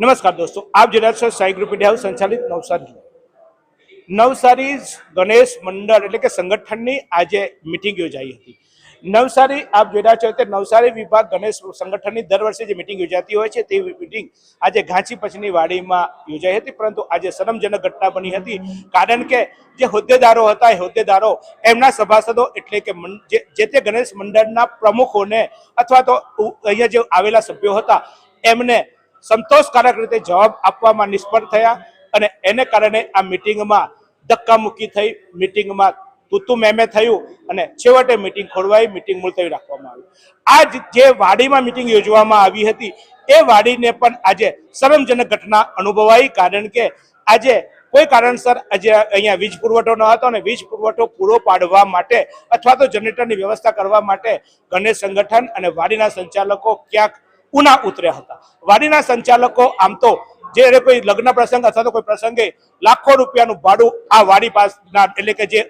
नमस्कार दोस्तों, आप જોઈ રહ્યા છો સાઈ ગ્રુપ મીડિયા હાઉસ સંચાલિત નવસારી ગણેશ મંડળ એટલે કે સંગઠનની આજે મીટિંગ યોજાઈ હતી। નવસારી આપ જોઈ રહ્યા છો તે નવસારી વિભાગ ગણેશ સંગઠનની દર વર્ષે જે મીટિંગ યોજાતી હોય છે તે મીટિંગ આજે ઘાંચી પછીની વાડીમાં યોજાઈ હતી, પરંતુ આજે શરમજનક ઘટના બની હતી। કારણ કે જે હોદ્દેદારો હતા એ હોદ્દેદારો એમના સભાસદો એટલે કે જે તે ગણેશ મંડળના પ્રમુખોને અથવા તો અહીંયા જે આવેલા સભ્યો હતા એમને સંતોષકારક રીતે જવાબ આપવામાં નિષ્ફળ થયા અને એને કારણે આ મીટિંગમાં ધક્કામુક્કી થઈ, મીટિંગમાં તુતુ મેમે થયું અને છેવટે મીટિંગ ખોરવાઈ, મીટિંગ મુલતવી રાખવામાં આવી। આ જે વાડીમાં મીટિંગ યોજવામાં આવી હતી એ વાડીને પણ આજે શરમજનક ઘટના અનુભવાઈ, કારણ કે આજે કોઈ કારણસર આજે અહીંયા વીજ પુરવઠો ન હતો અને વીજ પુરવઠો પૂરો પાડવા માટે અથવા તો જનરેટરની વ્યવસ્થા કરવા માટે ગણેશ સંગઠન અને વાડીના સંચાલકો ક્યાંક ઉના ઉતર્યા હતા। વાડીના સંચાલકો આમ તો જે કોઈ લગ્ન પ્રસંગ અથવા તો કોઈ પ્રસંગે લાખો રૂપિયાનું ભાડું આ વાડી પાસના એટલે કે જે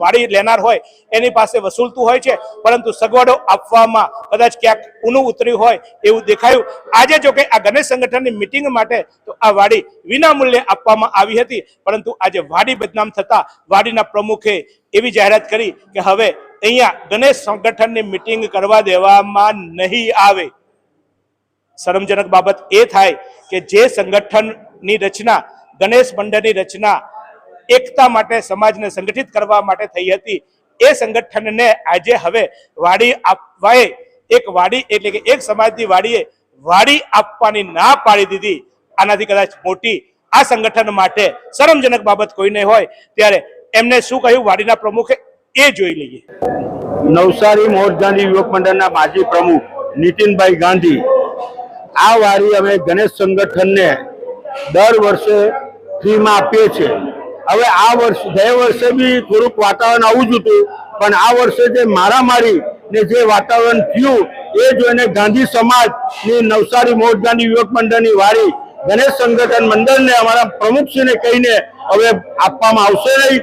વાડી લેનાર હોય એની પાસે વસૂલતું હોય છે, પરંતુ સગવડો આપવામાં કદાચ ક્યાંક ઊનું ઉતર્યું હોય એવું દેખાયું। આજે જો કે આ ગણેશ સંગઠનની મિટિંગ માટે તો આ વાડી વિના મૂલ્યે આપવામાં આવી હતી, પરંતુ આજે વાડી બદનામ થતા વાડીના પ્રમુખે એવી જાહેરાત કરી કે હવે અહીંયા ગણેશ સંગઠનની મિટિંગ કરવા દેવામાં નહીં આવે। શરમજનક બાબત એ થાય કે જે સંગઠનની રચના ગણેશ મંડળની રચના એકતા માટે, સમાજને સંગઠિત કરવા માટે થઈ હતી, એ સંગઠનને આજે હવે વાડી આપવાએ એક વાડી એટલે કે એક સમાજની વાડીએ વાડી આપવાની ના પાડી દીધી। આનાથી કદાચ મોટી આ સંગઠન માટે શરમજનક બાબત કોઈ નહીં હોય, ત્યારે એમને શું કહ્યું વાડીના પ્રમુખે એ જોઈ લઈએ। નવસારી મોહન ગાંધી યુવક મંડળના માજી પ્રમુખ નીતિનભાઈ ગાંધી, આ વાડી અમે ગણેશ સંગઠનને દર વર્ષે ફ્રીમાં આપીએ છીએ। હવે આ વર્ષ ગયા વર્ષે બી થોડુંક વાતાવરણ આવું જ હતું, પણ આ વર્ષે જે મારામારી ને જે વાતાવરણ થયું એ જોઈને ગાંધી સમાજની નવસારી મોહન ગાંધી યુવક મંડળની વાડી ગણેશ સંગઠન મંડળને અમારા પ્રમુખશ્રીને કહીને હવે આપવામાં આવશે નહીં।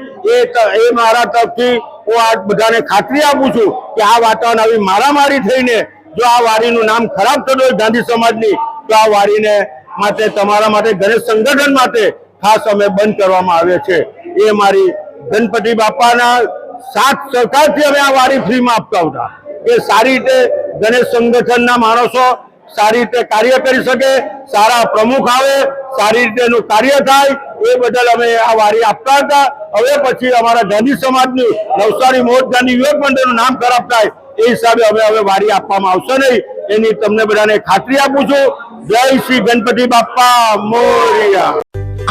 એ મારા તરફથી હું આ બધાને ખાતરી આપું છું કે આ વાતાવરણ આવી મારામારી થઈને જો આ વાડીનું નામ ખરાબ થતું હોય ગાંધી સમાજની, તો આ વાડીને માટે તમારા માટે ગણેશ સંગઠન માટે ખાસ અમે બંધ કરવામાં આવે છે। એ મારી ગણપતિ બાપાના સાથ સહકારથી અમે આ વાડી ફ્રીમાં આપતા હતા કે સારી રીતે ગણેશ સંગઠનના માણસો સારી રીતે કાર્ય કરી શકે, સારા પ્રમુખ આવે, સારી રીતે એનું કાર્ય થાય, એ બદલ અમે આ વાડી આપતા હતા। હવે પછી અમારા ગાંધી સમાજનું નવસારી મોહન ગાંધી યુવક મંડળનું નામ ખરાબ થાય એ હિસાબે હવે વાડી આપવામાં આવશે નહીં, એની તમને બધાને ખાતરી આપું છું। જય શ્રી ગણપતિ બાપ્પા મોરયા।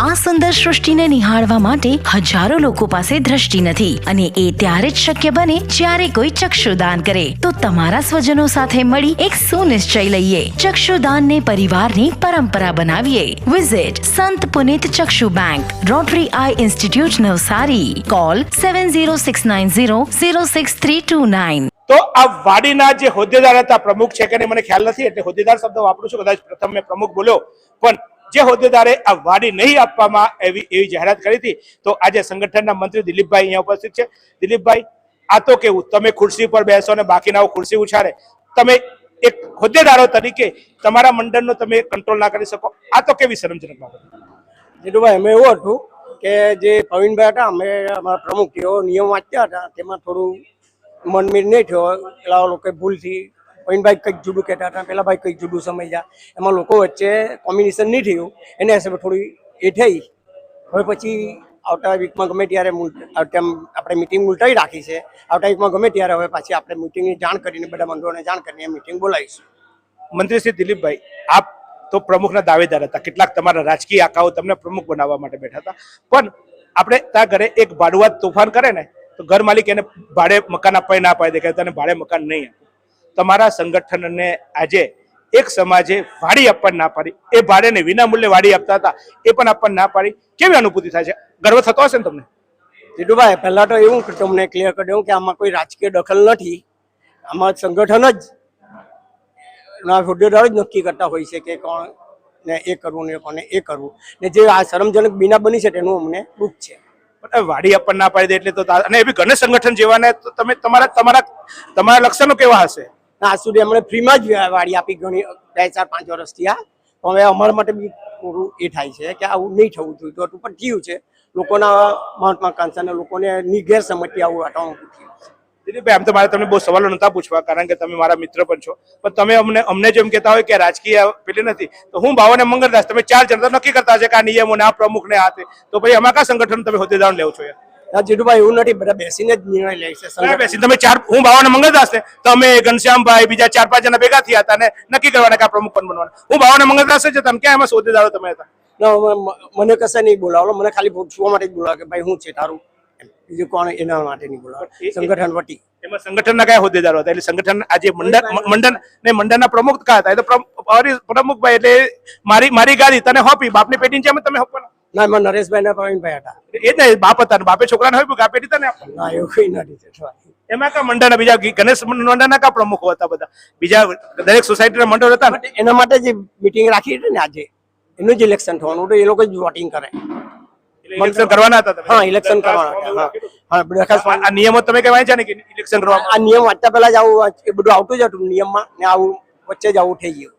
આ સુંદર સૃષ્ટિને નિહાળવા માટે હજારો લોકો પાસે દ્રષ્ટિ નથી, અને એ ત્યારે જ શક્ય બને જ્યારે કોઈ ચક્ષુદાન કરે। તો તમારા સ્વજનો સાથે મળી એક સુનિશ્ચય લઈએ, ચક્ષુદાનને પરિવારની પરંપરા બનાવીએ। Visit Sant Punit Chakshu bank, rotary eye institute Navsari, call 7069006329। તો આ વાડીના જે હોદ્દેદાર હતા, પ્રમુખ છે કે મને ખ્યાલ નથી એટલે હોદ્દેદાર શબ્દ વાપરું છું, કદાચ પ્રથમ મેં પ્રમુખ બોલ્યો, પણ જે હોદ્દેદારે આ વાડી નહીં આપવામાં એવી જાહેરાત કરી હતી, તો આજે સંગઠનના મંત્રી દિલીપભાઈ અહીંયા ઉપસ્થિત છે। દિલીપભાઈ, આ તો કેવું, તમે ખુરશી પર બેસો ને બાકીનાઓ ખુરશી ઉછાળે, તમે એક હોદ્દેદારો તરીકે તમારા મંડળનો તમે કંટ્રોલ ના કરી શકો, આ તો કેવી શરમજનક બાબત? જીતુભાઈ, અમે એવું હતું કે જે પ્રવીણભાઈ હતા, અમે અમારા પ્રમુખ એવો નિયમ વાંચ્યા હતા, તેમાં થોડું મનમીર નહીં થયો, પેલા લોકો ભૂલથી પ્રવીણભાઈ કંઈક જુદું કહેતા હતા, પેલા ભાઈ કંઈક જુદું સમજ્યા, એમાં લોકો વચ્ચે કોમ્બિનેશન નહીં થયું, એના હિસાબે થોડી એ થઈ। હવે પછી આવતા વીકમાં ગમે ત્યારે આપણે મિટિંગ ઉલટાવી રાખી છે, આવતા વીકમાં ગમે ત્યારે હવે પાછી આપણે મિટિંગની જાણ કરીને બધા મંડળોને જાણ કરીને મિટિંગ બોલાવીશું। મંત્રી શ્રી દિલીપભાઈ, આપ તો પ્રમુખના દાવેદાર હતા, કેટલાક તમારા રાજકીય આકાઓ તમને પ્રમુખ બનાવવા માટે બેઠા હતા, પણ આપણે ત્યાં ઘરે એક ભાડુઆત તોફાન કરે ને તો ઘર માલિક એને ભાડે મકાન આપવા ના પાડે કે તને ભાડે મકાન નહીં આપે। તમારા સંગઠનને આજે એક સમાજે વાડી આપવા ના પાડી, એ ભાડેને વિના મૂલ્યે વાડી આપતા હતા એ પણ આપવા ના પાડી, કેવી અનુભૂતિ થાય છે? ગર્વ થતો હશે ને તમને? જીતુભાઈ, પહેલા તો એવું તમને ક્લિયર કરી દઉં કે આમાં કોઈ રાજકીય દખલ નથી, આમાં સંગઠન જ હોદ્દેદાર જ નક્કી કરતા હોય છે કે કોણ ને એ કરવું ને કોને એ કરવું, ને જે આ શરમજનક બીના બની છે તેનું અમને દુઃખ છે। વાડી આપવા ના પાડી દે એટલે તો, અને એ બી ગણેશ સંગઠન જેવાને, તો તમે તમારા લક્ષણો કેવા હશે? આજ સુધી અમને ફ્રીમાં જ વાડી આપી ઘણી 2-4-5 વર્ષથી, આ હવે અમારા માટે બી થોડું એ થાય છે કે આવું નહીં થવું જોઈતું હતું પણ થયું છે. લોકોના મહત્વાકાંક્ષાને લોકોને ગેરસમજથી આવું વાતાવરણ થયું છે. દિલીપભાઈ, આમ તો મારે તમને બહુ સવાલો નતા પૂછવા કારણ કે તમે મારા મિત્ર પણ છો, પણ તમે અમને જેમ કહેતા હોય કે રાજકીય પેલી નથી, તો હું ભાવને મંગળદાસ તમે 4 જણ નક્કી કરતા છે કે આ નિયમો ને આ પ્રમુખ ને આ તે, તો પછી આમાં કા સંગઠન તમે હોદ્દેદાર લેવો છો યાર? જીતુભાઈ એવું નથી, બધા બેસીને જ નિર્ણય લે છે. બેસી તમે 4 હું ભાવને મંગળદાસ ને તમે ઘનશ્યામભાઈ બીજા 4-5 જણા ભેગા થયા હતા ને નક્કી કરવાના કે આ પ્રમુખ પણ બનવાના. હું ભાવને મંગળદાસ છે, તમે ક્યાં એમાં હોદ્દેદારો તમે હતા? મને કશે નહીં બોલાવો, મને ખાલી પૂછવા માટે જ બોલાવો કે ભાઈ હું છે તારું, બીજું કોણ એના માટે નહીં બોલાવો. સંગઠન વટી એમાં સંગઠનના કયા હોદ્દેદારો હતા? એટલે સંગઠન આજે મંડળના પ્રમુખ કયા હતા? એ તો પ્રમુખભાઈ એટલે મારી ગાડી તને હોપી, બાપની પેટી છે તમે હોપવાના? ના, એમાં નરેશભાઈ ને પ્રવીણભાઈ હતા. એ જ ને, બાપ હતા, બાપે છોકરાને હોપ્યું, આ પેટી તને આપવાની. ના, એવું કઈ નથી. એમાં કા મંડળના બીજા ગણેશ મંડળના કા પ્રમુખો હતા? બધા બીજા દરેક સોસાયટીના મંડળ હતા ને, એના માટે જે મિટિંગ રાખી હતી ને આજે, એનું જ ઇલેક્શન થવાનું હતું, એ લોકો જ વોટિંગ કરે. ઇલેક્શન કરવાના હતા તમે? હા, ઇલેક્શન કરવાના હતા. આ નિયમો તમે કહેવાય છે ને કે ઇલેક્શન કરવા? આ નિયમ વાંચતા પહેલા જ આવું એ બધું આવતું જ હતું નિયમમાં, ને આવું વચ્ચે જ આવું થઈ ગયું.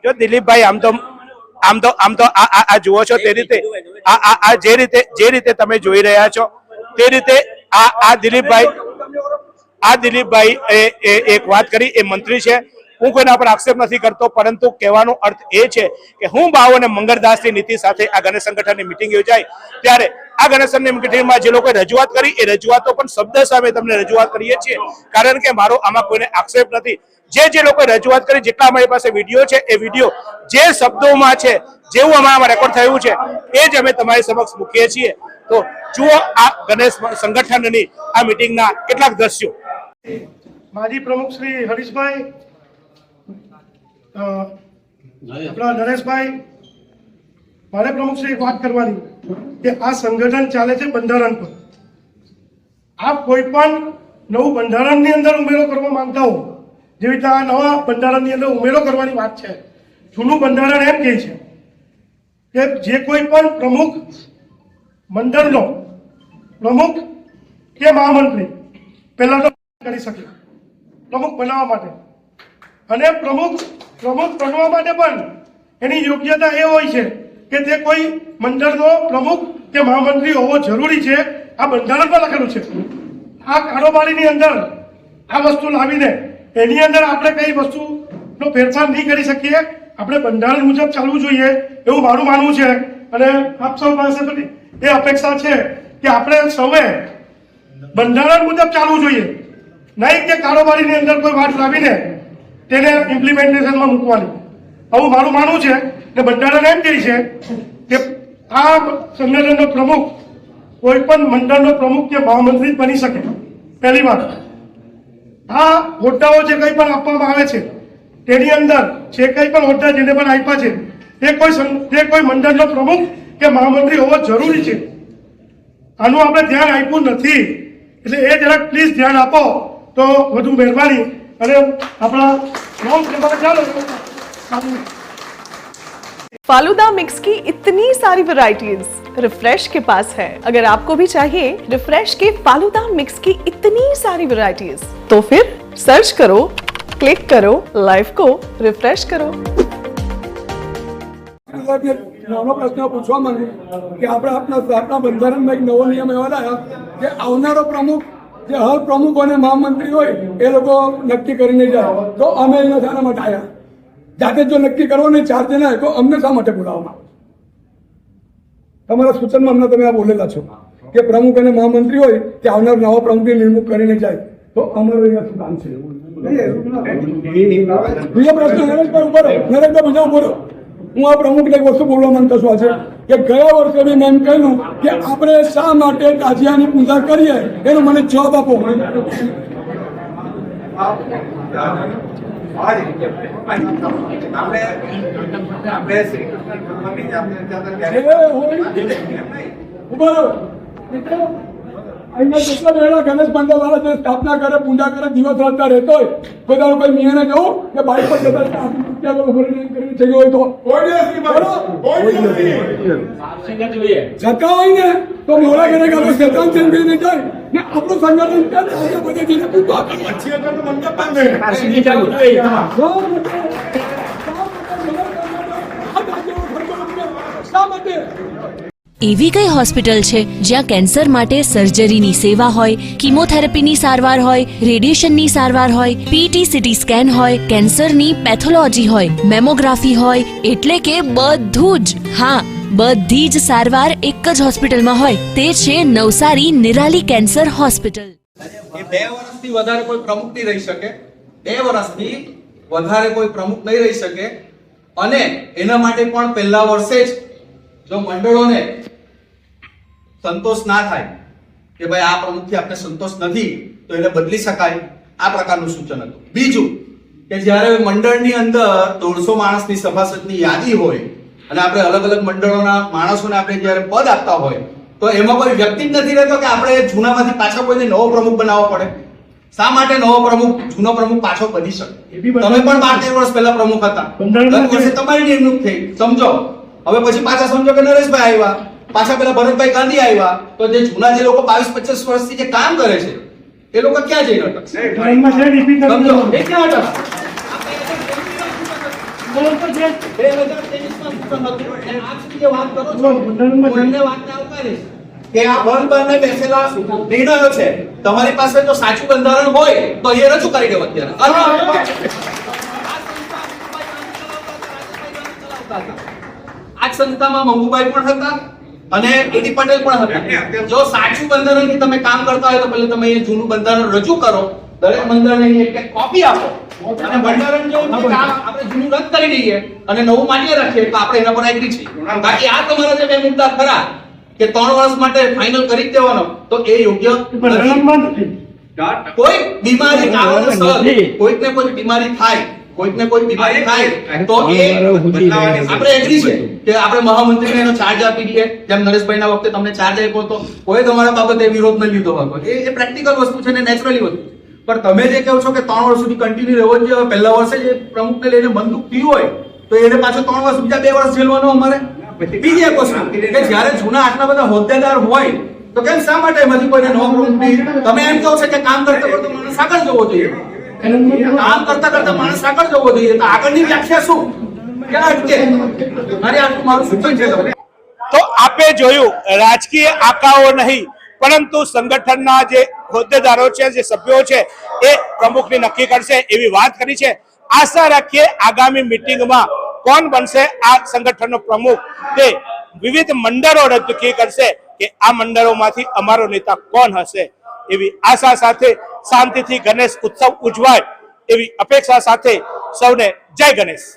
જો દિલીપભાઈ, આમ તો આ જુઓ છો તે રીતે આ જે રીતે તમે જોઈ રહ્યા છો તે રીતે આ દિલીપભાઈ એક વાત કરી, એ મંત્રી છે. હું કોઈના પર આક્ષેપ નથી કરતો, પરંતુ કહેવાનો અર્થ એ છે કે હું ભાવ અને મંગળદાસની નીતિ સાથે આ ગણેશ સંગઠનની મિટિંગ યોજાય ત્યારે આ ગણેશ મિટિંગમાં જે લોકોએ રજૂઆત કરી એ રજૂઆતો પણ શબ્દ સામે તમને રજૂઆત કરીએ છીએ, કારણ કે મારો આમાં કોઈને આક્ષેપ નથી. જે લોકોએ રજૂઆત કરી, જેટલા અમારી પાસે વિડીયો છે, એ વિડીયો જે શબ્દોમાં છે, જેવું અમારામાં રેકોર્ડ થયું છે એ જ અમે તમારી સમક્ષ મૂકીએ છીએ. તો જુઓ આ ગણેશ સંગઠનની આ મિટિંગના કેટલાક દ્રશ્યો. માજી પ્રમુખ શ્રી હરીશભાઈ, આપણા નરેશભાઈ, મારે પ્રમુખ શ્રી એક વાત કરવાની કે આ સંગઠન ચાલે છે બંધારણ પર. આપ કોઈ પણ નવું બંધારણની અંદર ઉમેરો કરવા માંગતા હો, જેવી રીતે આ નવા બંધારણની અંદર ઉમેરો કરવાની વાત છે. જૂનું બંધારણ એમ કહે છે કે જે કોઈ પણ પ્રમુખ મંડળનો પ્રમુખ કે મહામંત્રી પહેલા તો કરી શકે પ્રમુખ બનાવવા માટે, અને પ્રમુખ બનવા માટે પણ એની યોગ્યતા એ હોય છે કે તે કોઈ મંડળનો પ્રમુખ કે મહામંત્રી હોવો જરૂરી છે. આ બંધારણમાં લખેલું છે. આ કારોબારીની અંદર આ વસ્તુ લાવીને એની અંદર આપણે કઈ વસ્તુનો ફેરફાર નહીં કરી શકીએ. આપણે બંધારણ મુજબ ચાલવું જોઈએ એવું મારું માનવું છે, અને આપ સૌ પાસે બધી એ અપેક્ષા છે કે આપણે સૌએ બંધારણ મુજબ ચાલવું જોઈએ, નહીં કે કારોબારીની અંદર કોઈ વાત લાવીને તેને ઇમ્પ્લિમેન્ટેશનમાં મૂકવાની. આવું મારું માનવું છે. ને બંધારણ એમ કહે છે કે આ સંગઠનનો પ્રમુખ કોઈ પણ મંડળનો પ્રમુખ કે મહામંત્રી બની શકે. પહેલી વાત, આ હોદ્દાઓ જે કંઈ પણ આપવામાં આવે છે તેની અંદર જે કંઈ પણ હોદ્દા જેને પણ આપ્યા છે તે કોઈ મંડળનો પ્રમુખ કે મહામંત્રી હોવો જરૂરી છે. આનું આપણે ધ્યાન આપ્યું નથી, એટલે એ જરાક પ્લીઝ ધ્યાન આપો તો વધુ મહેરબાની. અને આપણા ચાલો फालूदा मिक्स की इतनी सारी वैरायटीज रिफ्रेश के पास है. अगर आपको भी चाहिए रिफ्रेश के फालूदा मिक्स की इतनी सारी वैरायटीज, तो फिर सर्च करो, क्लिक करो, लाइफ को रिफ्रेश करो. નાનો પ્રશ્ન પૂછવા માંગુ કે આપણા બંધારણમાં એક નવો નિયમ એવો લાવ્યા કે આવનારો પ્રમુખ જે હાલ પ્રમુખ અને મહામંત્રી હોય એ લોકો નક્કી કરીને જાય, તો અમે એના શાના માટે આવ્યા? જાતે જો નક્કી કરવાની ચાર્જ ના હોય તો અમને શા માટે બોલાવવામાં? તમારા સૂચનમાં અમને તમે આ બોલેલા છો કે પ્રમુખ અને મહામંત્રી હોય તે આવનાર નવા પ્રમુખની નિમણૂક કરીને જાય, તો અમારું અહીંયા શું કામ છે? બીજો પ્રશ્ન નરેશભાઈ ઉભો રહો. નરેશભાઈ બીજો ઉભો રહો. હું આ પ્રમુખને એક વસ્તુ બોલવા માંગતો છું આજે કે ગયા વર્ષે મેં એમ કહ્યું કે આપણે શા માટે તાજિયાની પૂજા કરીએ, એનો મને જવાબ આપો. અહીંયા જેટલા બેડા ગણેશ મંડળ વાળા જે સ્થાપના કરે, પૂજા કરે, દિવસ રાતના રહેતો હોય, કોઈ કોઈ મિયાને જવું કે બાઈક પર જતા થઈ ગયો હોય તો જતા હોય ને તો મોડા ઘરે ગાલો શેતાન ચેન્જ કરીને જાય ને આપણું સંગઠન ત્યાં બધે જઈને પૂજા કરે. માટે એવી કઈ હોસ્પિટલ છે જ્યાં કેન્સર માટે સર્જરીની સેવા હોય, કીમોથેરાપીની સારવાર હોય, રેડિયેશનની સારવાર હોય, પીટી સીટી સ્કેન હોય, કેન્સરની પેથોલોજી હોય, મેમોગ્રાફી હોય, એટલે કે બધું જ. હા, બધી જ સારવાર એક જ હોસ્પિટલમાં હોય. તે છે નવસારી નિરાલી કેન્સર હોસ્પિટલ. એ 2 વર્ષથી વધારે કોઈ પ્રમુખ નહીં રહી શકે. 2 વર્ષથી વધારે કોઈ પ્રમુખ નહીં રહી શકે. અને એના માટે પણ પહેલા વર્ષે જ જો મંડળોને સંતોષ ના થાય કે ભાઈ આ પ્રમુખથી આપણે સંતોષ નથી તો એને બદલી શકાય, આ પ્રકારનું સૂચન હતું. બીજું કે જ્યારે મંડળની અંદર 150 માણસની સભાસદની યાદી હોય અને આપણે અલગ અલગ મંડળોના માણસોને આપણે જ્યારે પદ આપતા હોય તો એમાં કોઈ વ્યક્તિ જ નથી રહેતો કે આપણે જૂનામાંથી પાછા કોઈને નવો પ્રમુખ બનાવવો પડે. શા માટે નવો પ્રમુખ જૂનો પ્રમુખ પાછો બની શકે? તમે પણ 12 વર્ષ પહેલા પ્રમુખ હતા, દર વર્ષે તમારી નિમણૂક થઈ, સમજો. હવે પછી પાછા સમજો કે નરેશભાઈ આવ્યા, પાછા પેલા ભરતભાઈ ગાંધી આવ્યા, તો જે જૂના જે લોકો 22-25 વર્ષથી જે કામ કરે છે એ લોકો ક્યાં જઈને અટકશે? સમજો એ ક્યાં અટકશે? નિર્ણયો છે, તમારી પાસે જો સાચું બંધારણ હોય તો એ રજૂ કરી દેવો અત્યારે. આ સંસ્થામાં મંગુભાઈ પણ હતા અને એડી પટેલ પણ હતા. જો સાચું બંધારણથી તમે કામ કરતા હોય તો પહેલા તમે એ જૂનું બંધારણ રજૂ કરો, દરેક બંધારણની એક કોપી આપો અને બંધારણ જો આપણે જૂનું રદ કરી દઈએ અને નવું માન્ય રાખીએ તો આપણે એના પર એગ્રી છીએ. બાકી આ તમારા જે 2 મુદ્દા ખરા કે 3 વર્ષ માટે ફાઇનલ કરી દેવાનો તો એ યોગ્ય નથી. કોઈ બીમારી કારણસર કોઈકને કોઈ બીમારી થાય, કોઈકને કોઈ બીમારી થાય તો એ આપણે એગ્રી છે કે આપણે મહામંત્રીને એનો ચાર્જ આપી દઈએ, જેમ નરેશભાઈના વખતે તમને ચાર્જ આપ્યો તો કોઈ તમારા બાબતે વિરોધ ન લીધો હતો. એ પ્રેક્ટિકલ વસ્તુ છે ને નેચરલી વસ્તુ. પણ તમે જે કહો છો કે 3 વર્ષ સુધી કન્ટિન્યુ રહેવો જ જોઈએ, પહેલા વર્ષે જે પ્રમુખને લઈને બંદૂક થયું હોય તો એને પાછો 3 વર્ષ બીજા 2 વર્ષ જેલવાનો અમારે. બીજી એક વસ્તુ કે જ્યારે જૂના આટલા બધા હોદ્દેદાર હોય તો કેમ શા માટે એમાંથી કોઈને નવો પ્રમુખ? તમે એમ કહો છો કે કામ કરતા કરતા માણસ આગળ જવો જોઈએ, કામ કરતા કરતા માણસ આગળ જવો જોઈએ, તો આગળની વ્યાખ્યા શું? ક્યાં અટકે? મારે આટલું મારું સૂચન છે તમને. તો આપે જોયું, રાજકીય આકાઓ નહીં પરંતુ સંગઠનના જે હોદ્દેદારો છે, જે સભ્યો છે એ પ્રમુખની નક્કી કરશે એવી વાત કરી છે. આશા રાખીએ આગામી મિટિંગમાં કોણ બનશે આ સંગઠનનો પ્રમુખ તે વિવિધ મંડળો નક્કી કરશે કે આ મંડળોમાંથી અમારો નેતા કોણ હશે. એવી આશા સાથે શાંતિથી ગણેશ ઉત્સવ ઉજવાય એવી અપેક્ષા સાથે સૌને જય ગણેશ.